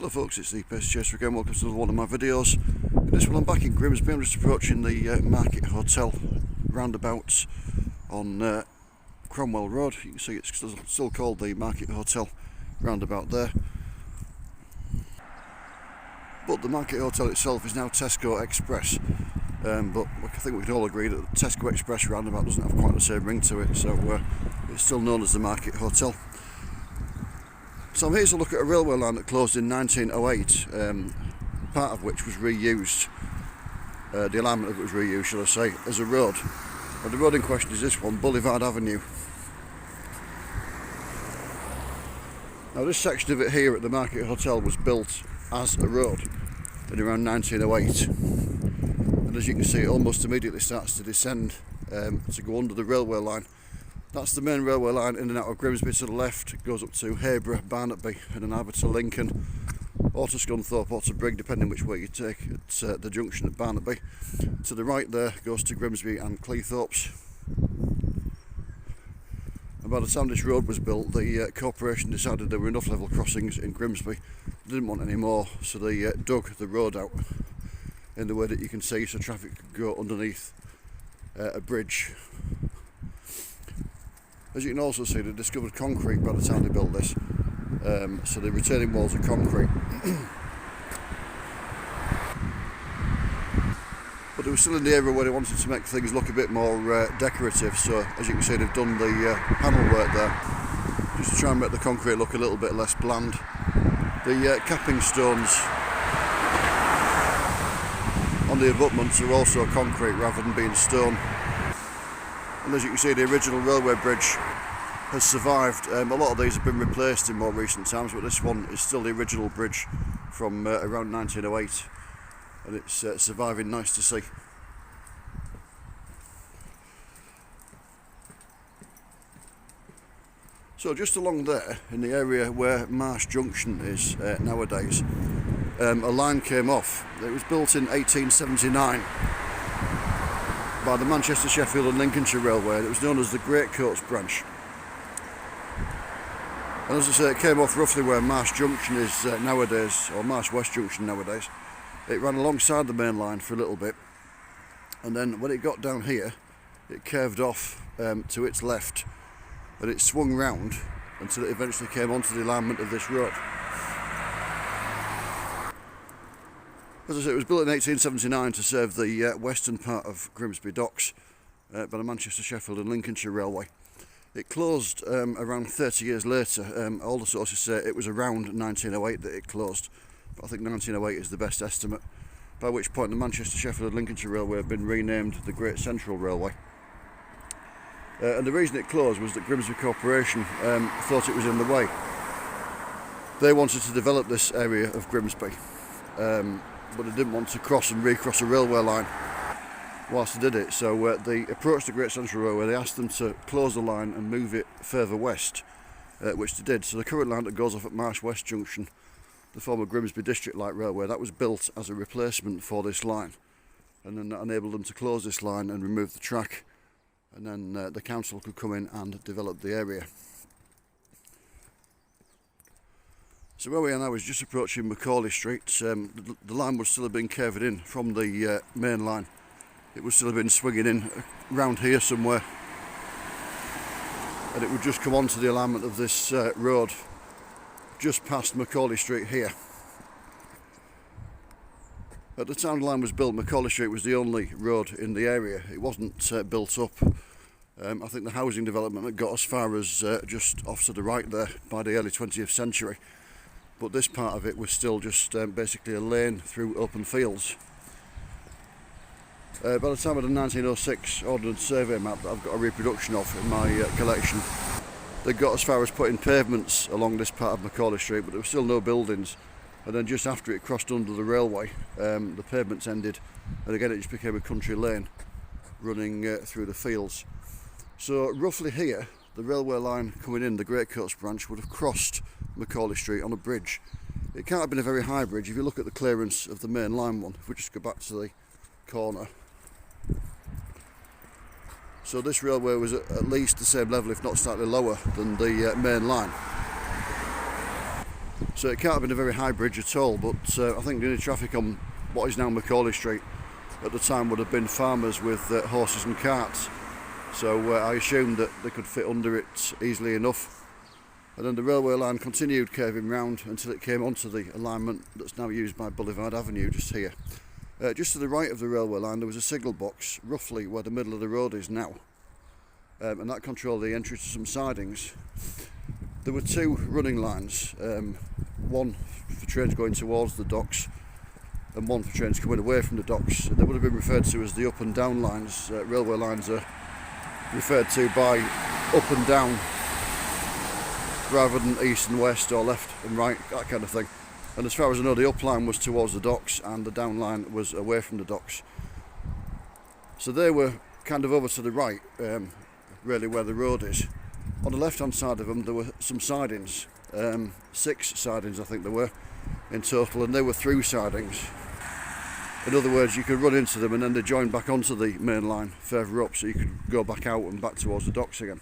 Hello folks, it's the Pace Chaser again. Welcome to another one of my videos. In this one I'm back in Grimsby. I'm just approaching the Market Hotel roundabouts on Cromwell Road. You can see it's still called the Market Hotel roundabout there. But the Market Hotel itself is now Tesco Express. But I think we can all agree that the Tesco Express roundabout doesn't have quite the same ring to it, so it's still known as the Market Hotel. So I'm here to look at a railway line that closed in 1908, part of which was reused, the alignment of it was reused, shall I say, as a road. And the road in question is this one, Boulevard Avenue. Now this section of it here at the Market Hotel was built as a road in around 1908. And as you can see, it almost immediately starts to descend to go under the railway line. That's the main railway line in and out of Grimsby to the left. It goes up to Hayborough, Barnaby, and then either to Lincoln, or to Scunthorpe, or to Brigg, depending which way you take. It's the junction at Barnaby. To the right there goes to Grimsby and Cleethorpes. And by the time this road was built, the corporation decided there were enough level crossings in Grimsby. They didn't want any more, so they dug the road out in the way that you can see, so traffic could go underneath a bridge. As you can also see, they discovered concrete by the time they built this, so the retaining walls are concrete. But they were still in the area where they wanted to make things look a bit more decorative, so as you can see they've done the panel work there, just to try and make the concrete look a little bit less bland. The capping stones on the abutments are also concrete rather than being stone. And as you can see, the original railway bridge has survived. A lot of these have been replaced in more recent times, but this one is still the original bridge from around 1908, and it's surviving. Nice to see. So just along there, in the area where Marsh Junction is nowadays, a line came off. It was built in 1879. By the Manchester, Sheffield and Lincolnshire Railway. It was known as the Greatcoats branch. And as I say, it came off roughly where Marsh Junction is nowadays, or Marsh West Junction nowadays. It ran alongside the main line for a little bit, and then when it got down here, it curved off to its left, and it swung round until it eventually came onto the alignment of this road. As I said, it was built in 1879 to serve the western part of Grimsby docks by the Manchester, Sheffield and Lincolnshire Railway. It closed around 30 years later. All the sources say it was around 1908 that it closed, but I think 1908 is the best estimate, by which point the Manchester, Sheffield and Lincolnshire Railway have been renamed the Great Central Railway. And the reason it closed was that Grimsby Corporation thought it was in the way. They wanted to develop this area of Grimsby, but they didn't want to cross and recross a railway line whilst they did it. So they approached the Great Central Railway. They asked them to close the line and move it further west, which they did. So the current line that goes off at Marsh West Junction, the former Grimsby District Light Railway, that was built as a replacement for this line, and then that enabled them to close this line and remove the track, and then the council could come in and develop the area. So where we are now is just approaching Macaulay Street. The line would still have been curved in from the main line. It would still have been swinging in around here somewhere, and it would just come onto the alignment of this road just past Macaulay Street here. At the time the line was built, Macaulay Street was the only road in the area. It wasn't built up. I think the housing development had got as far as just off to the right there by the early 20th century. But this part of it was still just basically a lane through open fields. By the time of the 1906 Ordnance Survey map that I've got a reproduction of in my collection, they got as far as putting pavements along this part of Macaulay Street, but there were still no buildings. And then just after it crossed under the railway, the pavements ended, and again it just became a country lane running through the fields. So roughly here, the railway line coming in, the Greatcoats branch, would have crossed Macaulay Street on a bridge. It can't have been a very high bridge. If you look at the clearance of the main line one, if we just go back to the corner. So this railway was at least the same level, if not slightly lower, than the main line. So it can't have been a very high bridge at all, but I think the only traffic on what is now Macaulay Street at the time would have been farmers with horses and carts. So I assumed that they could fit under it easily enough. And then the railway line continued curving round until it came onto the alignment that's now used by Boulevard Avenue just here. Just to the right of the railway line there was a signal box, roughly where the middle of the road is now. And that controlled the entry to some sidings. There were two running lines, one for trains going towards the docks and one for trains coming away from the docks. They would have been referred to as the up and down lines. Railway lines are referred to by up and down rather than east and west or left and right, that kind of thing. And as far as I know, the up line was towards the docks and the down line was away from the docks. So they were kind of over to the right, really where the road is. On the left hand side of them there were some sidings, 6 sidings I think there were in total, and they were through sidings. In other words, you could run into them and then they joined back onto the main line further up, so you could go back out and back towards the docks again.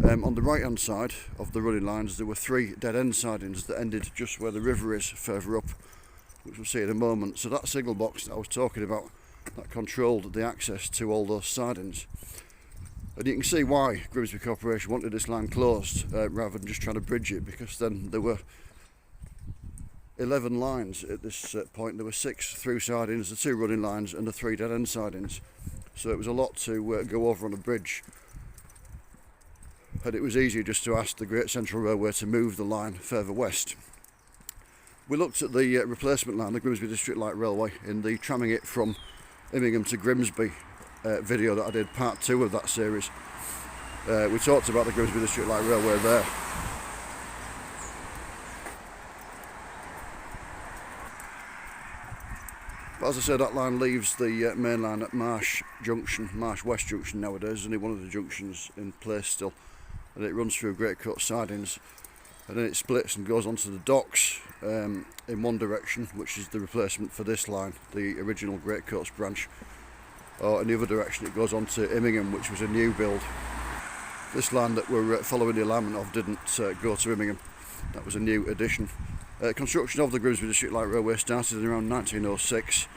On the right hand side of the running lines there were 3 dead end sidings that ended just where the river is further up, which we'll see in a moment. So that signal box that I was talking about, that controlled the access to all those sidings. And you can see why Grimsby Corporation wanted this line closed rather than just trying to bridge it, because then there were 11 lines at this point. There were 6 through sidings, the 2 running lines and the 3 dead end sidings. So it was a lot to go over on a bridge. And it was easier just to ask the Great Central Railway to move the line further west. We looked at the replacement line, the Grimsby District Light Railway, in the Tramming It from Immingham to Grimsby video that I did, part 2 of that series. We talked about the Grimsby District Light Railway there. But as I said, that line leaves the main line at Marsh West Junction nowadays, only one of the junctions in place still. And it runs through Greatcoat sidings, and then it splits and goes onto the docks in one direction, which is the replacement for this line, the original Greatcoats branch. Or in the other direction it goes on to Immingham, which was a new build. This line that we're following the alignment of didn't go to Immingham, that was a new addition. Construction of the Grimsby District Light Railway started in around 1906,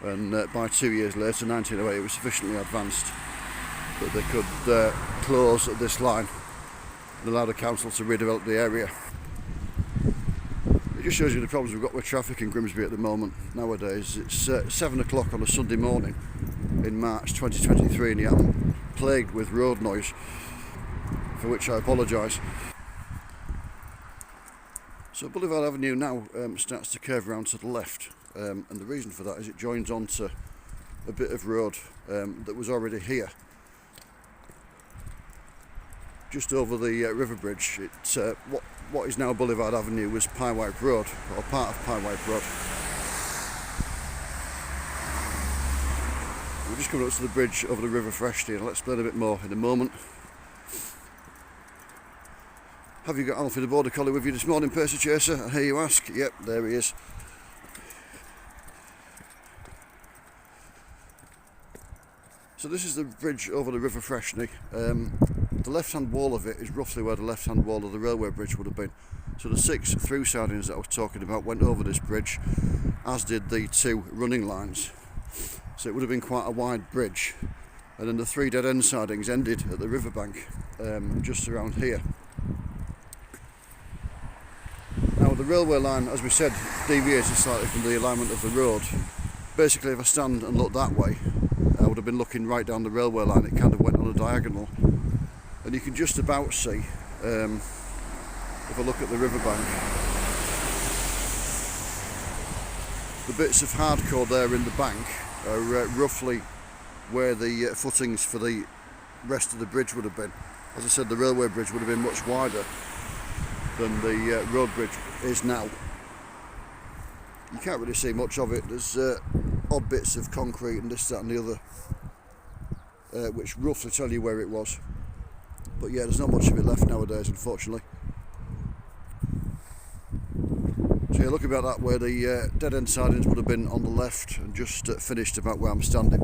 and by 2 years later, 1908, it was sufficiently advanced that they could close this line and allow the council to redevelop the area. It just shows you the problems we've got with traffic in Grimsby at the moment nowadays. It's 7 o'clock on a Sunday morning in March 2023 and I'm plagued with road noise, for which I apologise. So Boulevard Avenue now starts to curve around to the left, and the reason for that is it joins onto a bit of road that was already here. Just over the river bridge, it's what is now Boulevard Avenue was Pyewipe Road, or part of Pyewipe Road. We're just coming up to the bridge over the River Freshney, and I'll explain a bit more in a moment. Have you got Alfie the Border Collie with you this morning, Percy Chaser? I hear you ask. Yep, there he is. So this is the bridge over the River Freshney. The left-hand wall of it is roughly where the left-hand wall of the railway bridge would have been. So the 6 through sidings that I was talking about went over this bridge, as did the 2 running lines. So it would have been quite a wide bridge. And then the 3 dead end sidings ended at the riverbank, just around here. Now the railway line, as we said, deviated slightly from the alignment of the road. Basically, if I stand and look that way, I would have been looking right down the railway line. It kind of went on a diagonal, and you can just about see, if I look at the riverbank, the bits of hardcore there in the bank are roughly where the footings for the rest of the bridge would have been. As I said, the railway bridge would have been much wider than the road bridge is now. You can't really see much of it. There's odd bits of concrete and this, that and the other, which roughly tell you where it was. But yeah, there's not much of it left nowadays, unfortunately. So you're looking about that, where the dead end sidings would have been on the left and just finished about where I'm standing.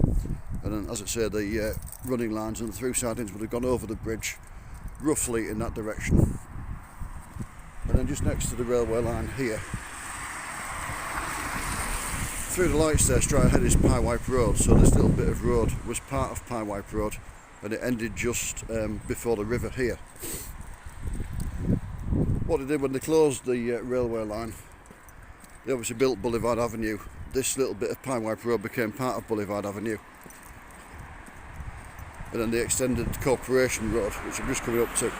And then, as I say, the running lines and the through sidings would have gone over the bridge roughly in that direction. And then just next to the railway line here, through the lights there straight ahead is Pyewipe Road. So this little bit of road was part of Pyewipe Road, and it ended just before the river here. What they did when they closed the railway line, they obviously built Boulevard Avenue. This little bit of Pyewipe Road became part of Boulevard Avenue, and then they extended Corporation Road, which I'm just coming up to.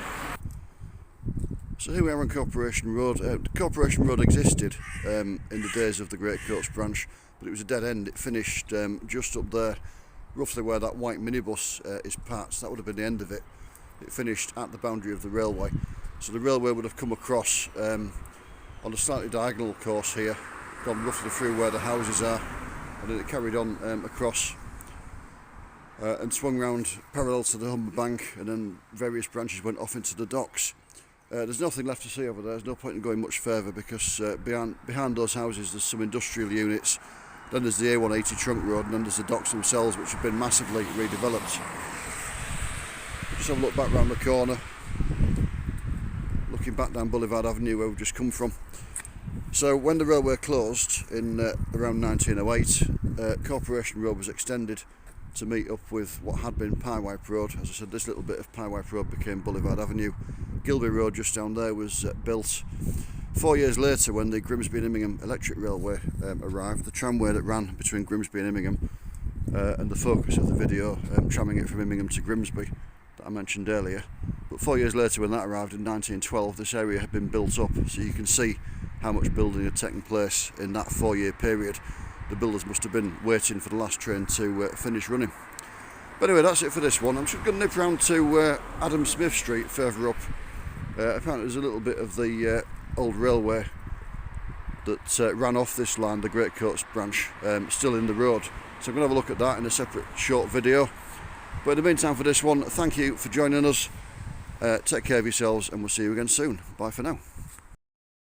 So here we are on Corporation Road. Corporation Road existed in the days of the Great Coats branch, but it was a dead end. It finished just up there, roughly where that white minibus is parked. So that would have been the end of it. It finished at the boundary of the railway. So the railway would have come across on a slightly diagonal course here, gone roughly through where the houses are, and then it carried on across and swung round parallel to the Humber Bank, and then various branches went off into the docks. There's nothing left to see over there. There's no point in going much further because behind those houses there's some industrial units, then there's the A180 trunk road, and then there's the docks themselves, which have been massively redeveloped. Just have a look back round the corner, looking back down Boulevard Avenue where we've just come from. So when the railway closed in around 1908, Corporation Road was extended to meet up with what had been Pyewipe Road. As I said, this little bit of Pyewipe Road became Boulevard Avenue. Gilby Road just down there was built 4 years later when the Grimsby and Immingham electric railway arrived, the tramway that ran between Grimsby and Immingham, and the focus of the video, tramming it from Immingham to Grimsby, that I mentioned earlier. But 4 years later, when that arrived in 1912, this area had been built up, so you can see how much building had taken place in that 4 year period. The builders must have been waiting for the last train to finish running. But anyway, that's it for this one. I'm just going to nip round to Adam Smith Street further up. Apparently there's a little bit of the old railway that ran off this line, the Great Coats branch, still in the road. So I'm going to have a look at that in a separate short video. But in the meantime, for this one, thank you for joining us. Take care of yourselves, and we'll see you again soon. Bye for now.